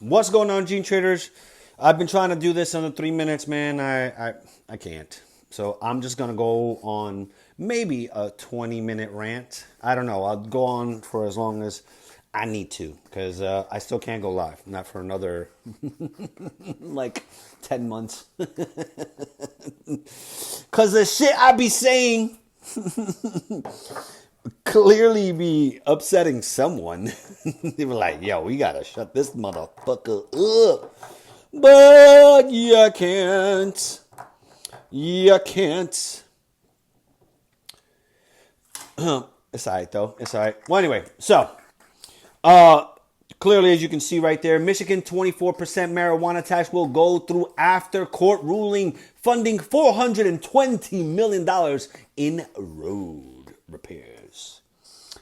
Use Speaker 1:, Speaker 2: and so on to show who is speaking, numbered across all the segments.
Speaker 1: What's going on, Gene Traders? I've been trying to do this under 3 minutes, man. I can't. So I'm just gonna go on maybe a 20-minute rant. I don't know. I'll go on for as long as I need to because I still can't go live. Not for another like 10 months. Cause the shit I be saying clearly be upsetting someone. They were like, yo, we gotta shut this motherfucker up. But you can't. You can't. It's alright though. It's alright. Well, anyway, so uh clearly, as you can see right there, Michigan 24% marijuana tax will go through after court ruling, funding $420 million in road repairs.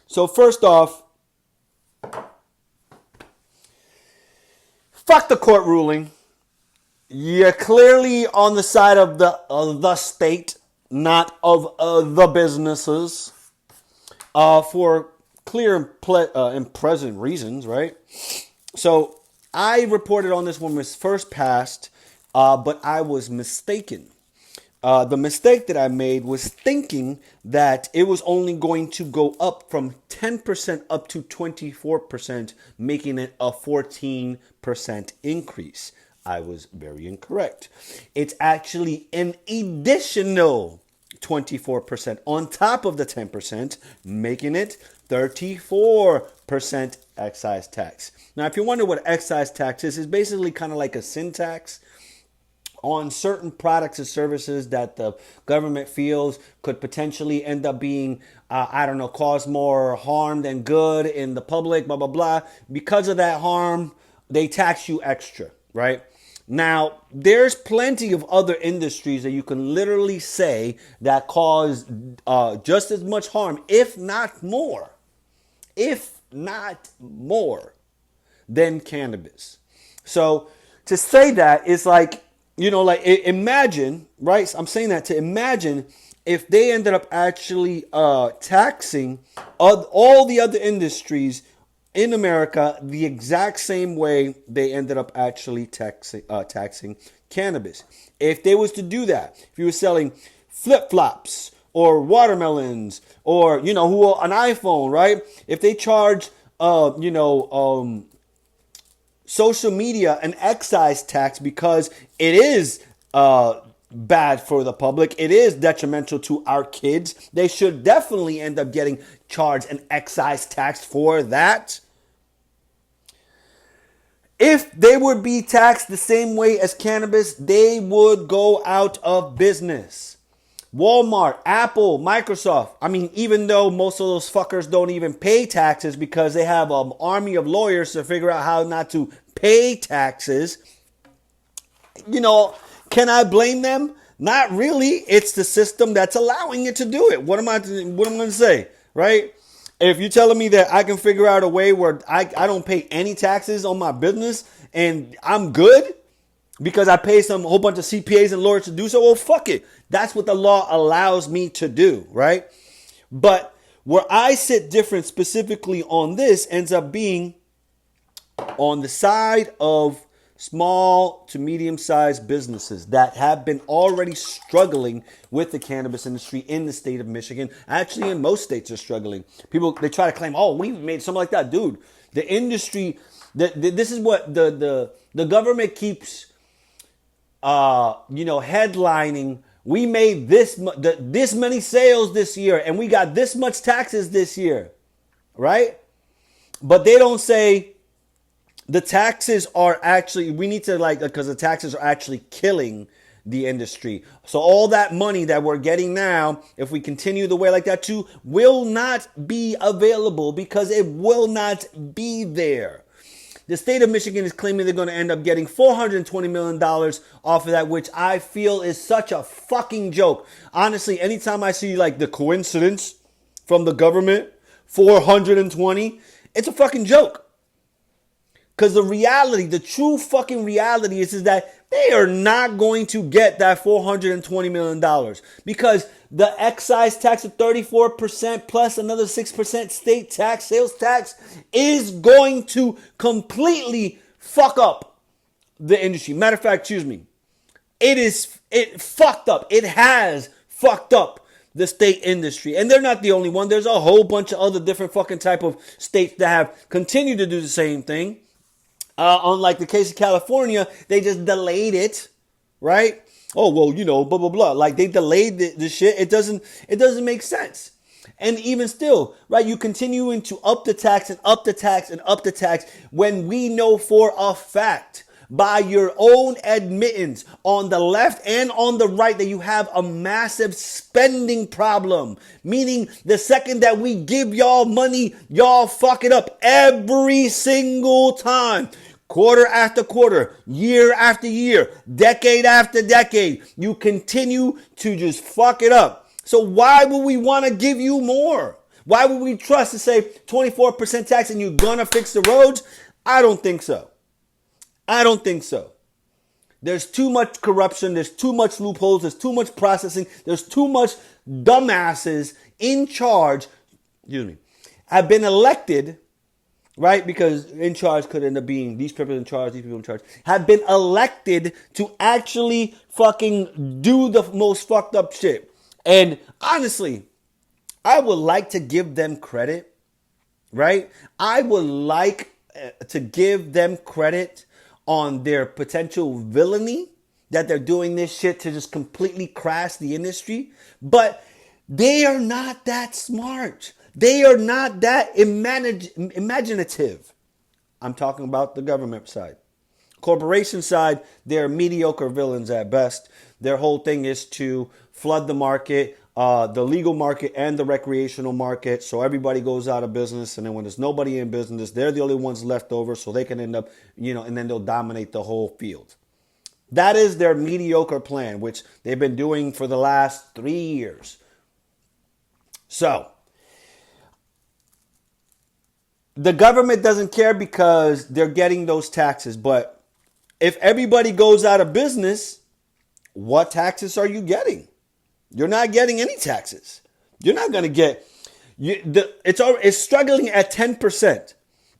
Speaker 1: So first off, fuck the court ruling. You're clearly on the side of the state, not of the businesses, for clear and present reasons, right? So I reported on this when it was first passed, but I was mistaken. The mistake that I made was thinking that it was only going to go up from 10% up to 24%, making it a 14% increase. I was very incorrect. It's actually an additional 24% on top of the 10%, making it 34% excise tax. Now, if you wonder what excise tax is, it's basically kind of like a sin tax on certain products and services that the government feels could potentially end up being, cause more harm than good in the public, blah, blah, blah. Because of that harm, they tax you extra, right? Now, there's plenty of other industries that you can literally say that cause just as much harm, if not more, than cannabis. So to say that is like, imagine, right? I'm saying that to imagine if they ended up actually taxing all the other industries in America the exact same way they ended up actually taxing cannabis. If they was to do that, if you were selling flip-flops or watermelons or, an iPhone, right? If they charge, social media an excise tax because it is bad for the public, it is detrimental to our kids, they should definitely end up getting charged an excise tax for that. If they would be taxed the same way as cannabis, they would go out of business. Walmart, Apple, Microsoft. I mean, even though most of those fuckers don't even pay taxes because they have an army of lawyers to figure out how not to pay taxes, can I blame them? Not really. It's the system that's allowing it to do it. What am I going to say, right? If you're telling me that I can figure out a way where I don't pay any taxes on my business and I'm good because I pay a whole bunch of CPAs and lawyers to do so, well, fuck it. That's what the law allows me to do, right? But where I sit different specifically on this ends up being on the side of small to medium-sized businesses that have been already struggling with the cannabis industry in the state of Michigan. Actually, in most states are struggling. People, they try to claim, oh, we made something like that. Dude, the industry, this is what the government keeps, headlining. We made this many sales this year, and we got this much taxes this year, right? But they don't say, the taxes are actually, we need to because the taxes are actually killing the industry. So all that money that we're getting now, if we continue the way like that too, will not be available because it will not be there. The state of Michigan is claiming they're going to end up getting $420 million off of that, which I feel is such a fucking joke. Honestly, anytime I see the coincidence from the government, 420, it's a fucking joke. Because the true fucking reality is that they are not going to get that $420 million. Because the excise tax of 34% plus another 6% state tax, sales tax, is going to completely fuck up the industry. Matter of fact, excuse me. It fucked up. It has fucked up the state industry. And they're not the only one. There's a whole bunch of other different fucking type of states that have continued to do the same thing. Unlike the case of California, they just delayed it, right? Oh, well, blah, blah, blah. Like they delayed the shit. It doesn't make sense. And even still, right, you continuing to up the tax and up the tax and up the tax when we know for a fact by your own admittance on the left and on the right that you have a massive spending problem. Meaning the second that we give y'all money, y'all fuck it up every single time. Quarter after quarter, year after year, decade after decade, you continue to just fuck it up. So why would we want to give you more? Why would we trust to say 24% tax and you're going to fix the roads? I don't think so. I don't think so. There's too much corruption. There's too much loopholes. There's too much processing. There's too much dumbasses in charge, have been elected, right? Because in charge could end up being these people in charge, these people in charge, have been elected to actually fucking do the most fucked up shit. And honestly, I would like to give them credit, right? I would like to give them credit on their potential villainy that they're doing this shit to just completely crash the industry. But they are not that smart. They are not that imaginative. I'm talking about the government side. Corporation side, they're mediocre villains at best. Their whole thing is to flood the market, the legal market and the recreational market, so everybody goes out of business. And then when there's nobody in business, they're the only ones left over, so they can end up, and then they'll dominate the whole field. That is their mediocre plan, which they've been doing for the last 3 years. So the government doesn't care because they're getting those taxes. But if everybody goes out of business, what taxes are you getting? You're not getting any taxes. You're not going to get, it's struggling at 10%,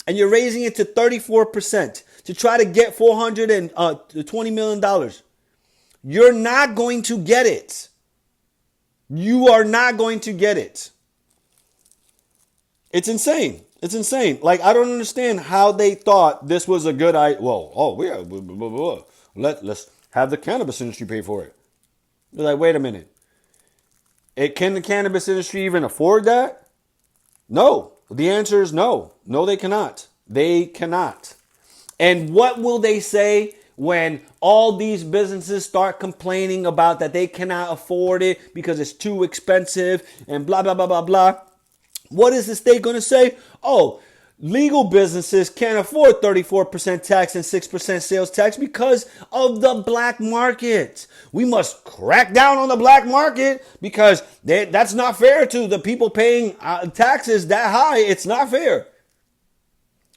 Speaker 1: and you're raising it to 34% to try to get $420 million. You're not going to get it. You are not going to get it. It's insane. It's insane. Like, I don't understand how they thought this was a good idea. Let's have the cannabis industry pay for it. They're like, wait a minute. Can the cannabis industry even afford that? No. The answer is no. No, they cannot. They cannot. And what will they say when all these businesses start complaining about that they cannot afford it because it's too expensive and blah, blah, blah, blah, blah? What is the state going to say? Oh, legal businesses can't afford 34% tax and 6% sales tax because of the black market. We must crack down on the black market because that's not fair to the people paying taxes that high. It's not fair.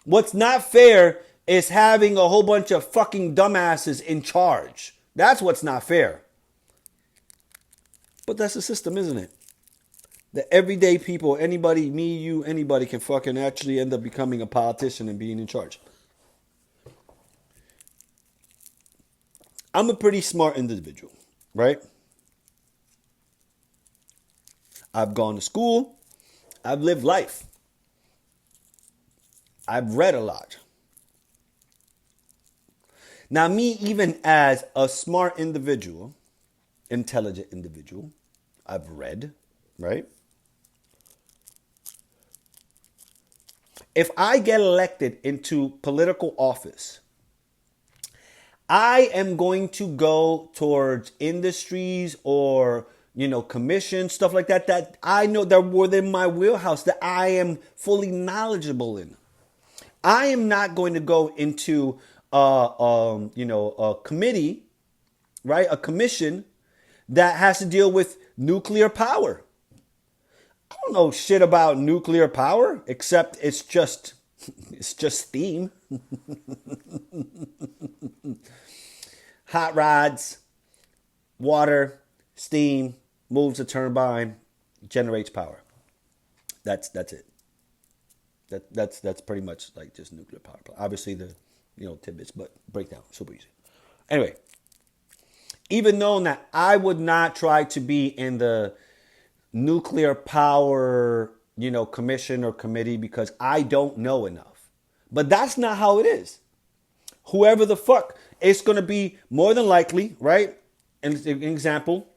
Speaker 1: What's not fair is having a whole bunch of fucking dumbasses in charge. That's what's not fair. But that's the system, isn't it? The everyday people, anybody, me, you, anybody can fucking actually end up becoming a politician and being in charge. I'm a pretty smart individual, right? I've gone to school. I've lived life. I've read a lot. Now, me, even as a smart individual, intelligent individual, I've read, right? If I get elected into political office, I am going to go towards industries or, commissions, stuff like that, that I know that are within my wheelhouse, that I am fully knowledgeable in. I am not going to go into, a committee, right? A commission that has to deal with nuclear power. I don't know shit about nuclear power, except it's just steam. Hot rods, water, steam, moves a turbine, generates power. That's it. That's pretty much like just nuclear power. Obviously, the tidbits, but breakdown, super easy. Anyway, even knowing that I would not try to be in the nuclear power, commission or committee because I don't know enough. But that's not how it is. Whoever the fuck, it's going to be more than likely, right? An example,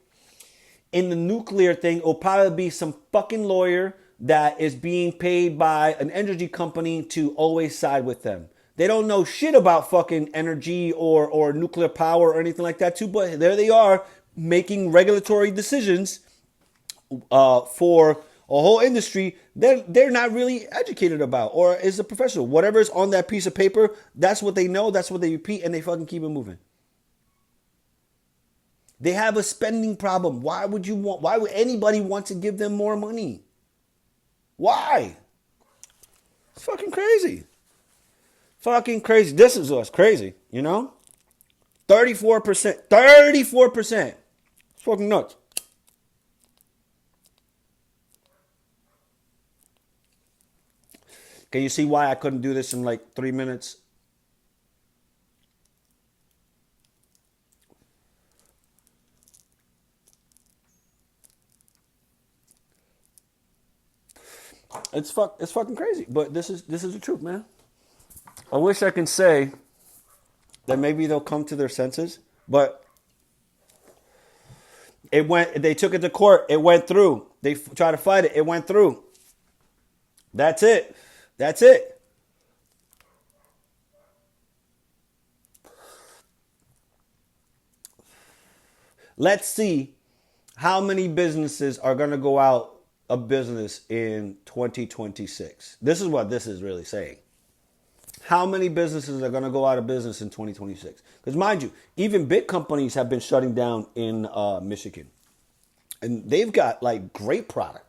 Speaker 1: in the nuclear thing, it'll probably be some fucking lawyer that is being paid by an energy company to always side with them. They don't know shit about fucking energy or nuclear power or anything like that too, but there they are making regulatory decisions for a whole industry they're not really educated about or is a professional. Whatever's on that piece of paper, that's what they know, that's what they repeat, and they fucking keep it moving. They have a spending problem. Why would anybody want to give them more money? Why? It's fucking crazy. Fucking crazy. This is what's crazy, 34%. 34%. It's fucking nuts. Can you see why I couldn't do this in like 3 minutes? It's fucking crazy. But this is the truth, man. I wish I can say that maybe they'll come to their senses, but they took it to court. It went through. They tried to fight it. It went through. That's it. That's it. Let's see how many businesses are going to go out of business in 2026. This is what this is really saying. How many businesses are going to go out of business in 2026? Because mind you, even big companies have been shutting down in Michigan. And they've got like great product.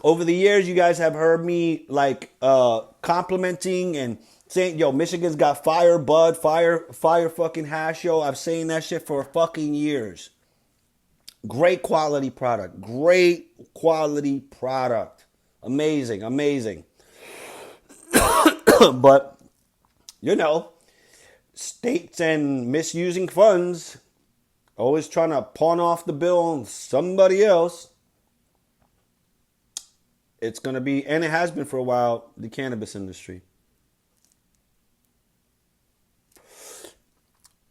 Speaker 1: Over the years, you guys have heard me like complimenting and saying, yo, Michigan's got fire bud, fire fucking hash, yo. I've saying that shit for fucking years. Great quality product. Great quality product. Amazing, amazing. But, states and misusing funds, always trying to pawn off the bill on somebody else. It's going to be, and it has been for a while, the cannabis industry.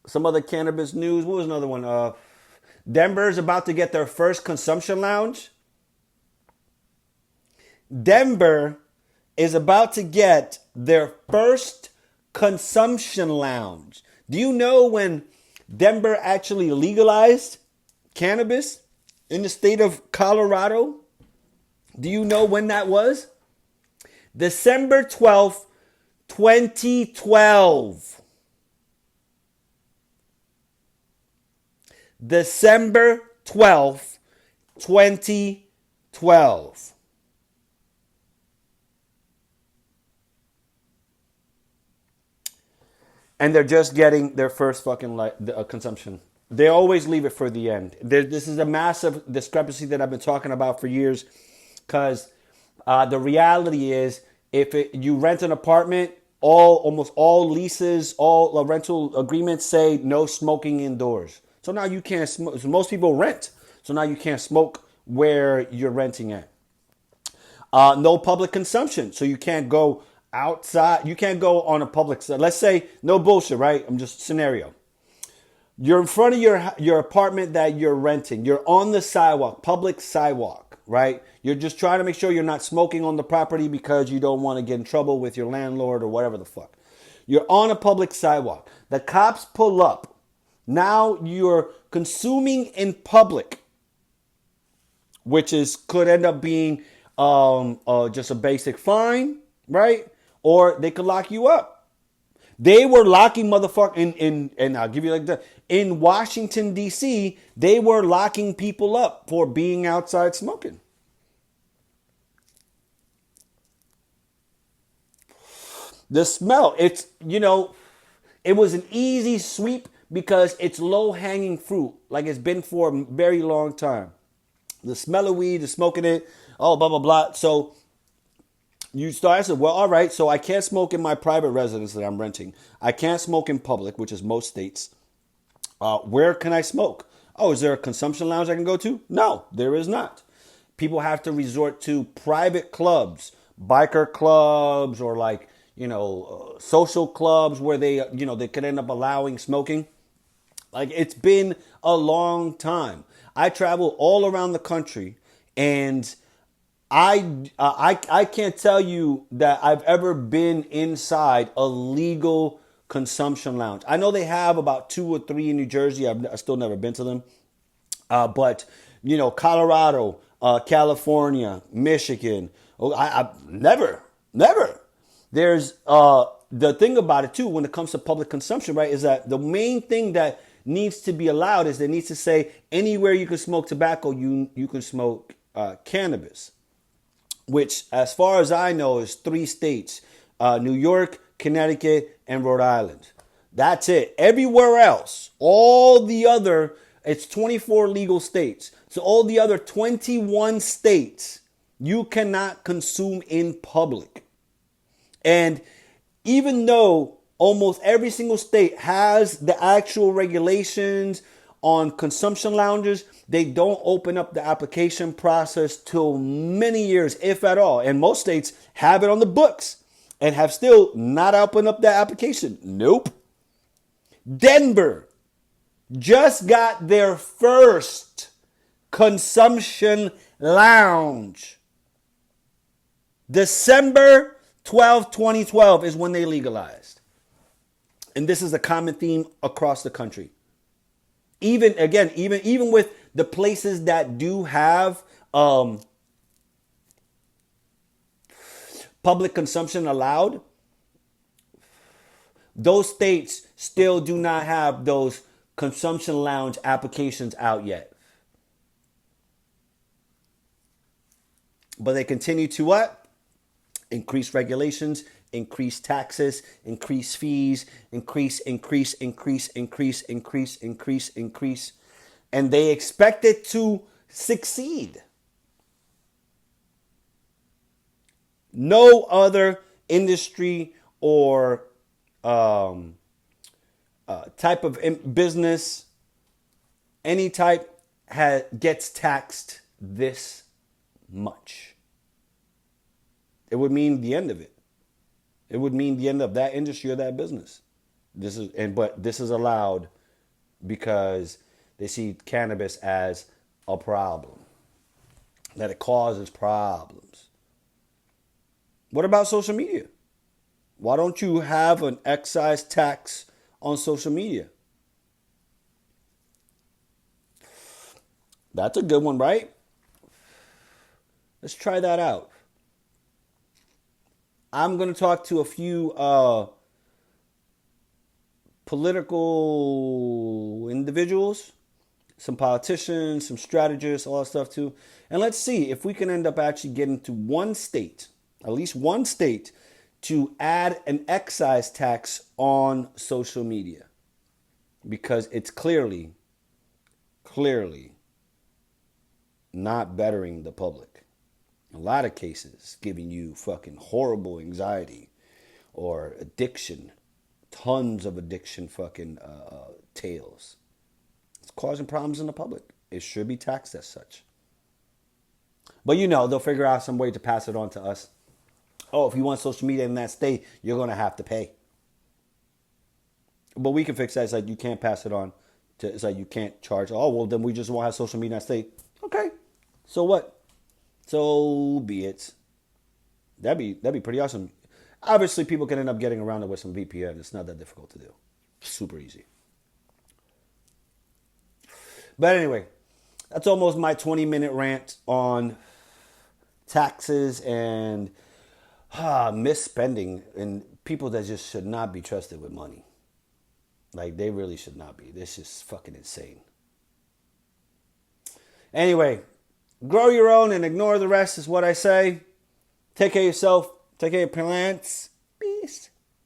Speaker 1: Some other cannabis news. What was another one? Denver's about to get their first consumption lounge. Denver is about to get their first consumption lounge. Do you know when Denver actually legalized cannabis in the state of Colorado? Do you know when that was? December 12th, 2012. December 12th, 2012. And they're just getting their first fucking consumption. They always leave it for the end. This is a massive discrepancy that I've been talking about for years. Because the reality is, if you rent an apartment, almost all leases, all rental agreements say no smoking indoors. So now you can't smoke. So most people rent. So now you can't smoke where you're renting at. No public consumption. So you can't go outside. You can't go on a public side. Let's say, no bullshit, right? I'm just scenario. You're in front of your apartment that you're renting. You're on the sidewalk, public sidewalk, right? You're just trying to make sure you're not smoking on the property because you don't want to get in trouble with your landlord or whatever the fuck. You're on a public sidewalk. The cops pull up. Now you're consuming in public, which could end up being just a basic fine, right? Or they could lock you up. They were locking motherfuckers and I'll give you like that. In Washington, D.C., they were locking people up for being outside smoking. The smell, it was an easy sweep because it's low-hanging fruit, like it's been for a very long time. The smell of weed, the smoking it, blah, blah, blah. So You start, I said, well, all right, so I can't smoke in my private residence that I'm renting. I can't smoke in public, which is most states. Where can I smoke? Oh, is there a consumption lounge I can go to? No, there is not. People have to resort to private clubs, biker clubs, or like, social clubs where they could end up allowing smoking. Like, it's been a long time. I travel all around the country, and I can't tell you that I've ever been inside a legal consumption lounge. I know they have about 2 or 3 in New Jersey. I've still never been to them. But Colorado, California, Michigan. Oh, I never. There's the thing about it too when it comes to public consumption, right? Is that the main thing that needs to be allowed is they need to say anywhere you can smoke tobacco, you can smoke cannabis, which, as far as I know, is 3 states: New York, Connecticut, and Rhode Island. That's it. Everywhere else, it's 24 legal states. So all the other 21 states, you cannot consume in public. And even though almost every single state has the actual regulations on consumption lounges, they don't open up the application process till many years, if at all. And most states have it on the books and have still not opened up the application. Nope. Denver just got their first consumption lounge. December 12, 2012 is when they legalized. And this is a common theme across the country. Even with the places that do have public consumption allowed, those states still do not have those consumption lounge applications out yet. But they continue to what? Increase regulations, increase taxes, increase fees, increase. And they expect it to succeed. No other industry or type of business, any type, gets taxed this much. It would mean the end of it. It would mean the end of that industry or that business. But this is allowed because they see cannabis as a problem, that it causes problems. What about social media? Why don't you have an excise tax on social media? That's a good one, right? Let's try that out. I'm going to talk to a few political individuals, some politicians, some strategists, all that stuff too. And let's see if we can end up actually getting to one state, at least one state, to add an excise tax on social media. Because it's clearly not bettering the public. In a lot of cases, giving you fucking horrible anxiety or addiction, tons of addiction fucking tales. It's causing problems in the public. It should be taxed as such. But they'll figure out some way to pass it on to us. Oh, if you want social media in that state, you're going to have to pay. But we can fix that. It's like you can't pass it on. It's like you can't charge. Oh, well, then we just won't have social media in that state. Okay. So what? So be it. That'd be pretty awesome. Obviously, people can end up getting around it with some VPN. It's not that difficult to do. Super easy. But anyway, that's almost my 20-minute rant on taxes and misspending and people that just should not be trusted with money. Like, they really should not be. This is fucking insane. Anyway, grow your own and ignore the rest is what I say. Take care of yourself. Take care of your plants. Peace.